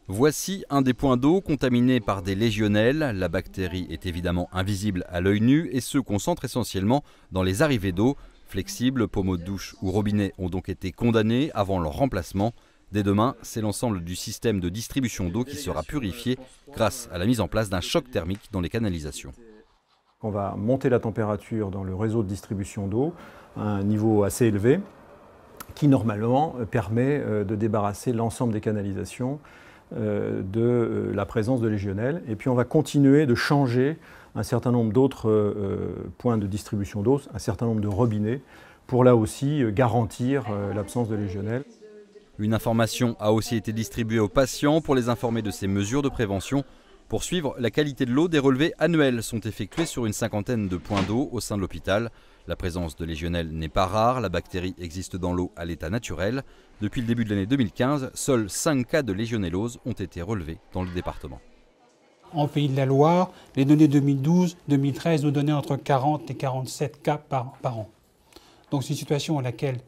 Voici un des points d'eau contaminés par des légionelles. La bactérie est évidemment invisible à l'œil nu et se concentre essentiellement dans les arrivées d'eau. Flexibles, pommeaux de douche ou robinets ont donc été condamnés avant leur remplacement. Dès demain, c'est l'ensemble du système de distribution d'eau qui sera purifié grâce à la mise en place d'un choc thermique dans les canalisations. On va monter la température dans le réseau de distribution d'eau à un niveau assez élevé qui normalement permet de débarrasser l'ensemble des canalisations de la présence de légionelles. Et puis on va continuer de changer un certain nombre d'autres points de distribution d'eau, un certain nombre de robinets, pour là aussi garantir l'absence de légionelles. Une information a aussi été distribuée aux patients pour les informer de ces mesures de prévention. Pour suivre la qualité de l'eau, des relevés annuels sont effectués sur une cinquantaine de points d'eau au sein de l'hôpital. La présence de légionelles n'est pas rare, la bactérie existe dans l'eau à l'état naturel. Depuis le début de l'année 2015, seuls 5 cas de légionellose ont été relevés dans le département. En Pays de la Loire, les données 2012-2013 nous donnaient entre 40 et 47 cas par an. Donc c'est une situation à laquelle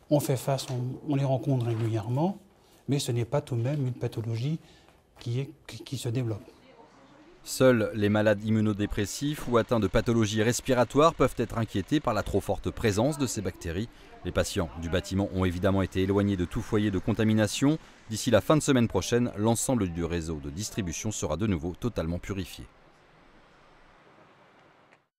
on fait face, on les rencontre régulièrement, mais ce n'est pas tout de même une pathologie qui se développe. Seuls les malades immunodépressifs ou atteints de pathologies respiratoires peuvent être inquiétés par la trop forte présence de ces bactéries. Les patients du bâtiment ont évidemment été éloignés de tout foyer de contamination. D'ici la fin de semaine prochaine, l'ensemble du réseau de distribution sera de nouveau totalement purifié.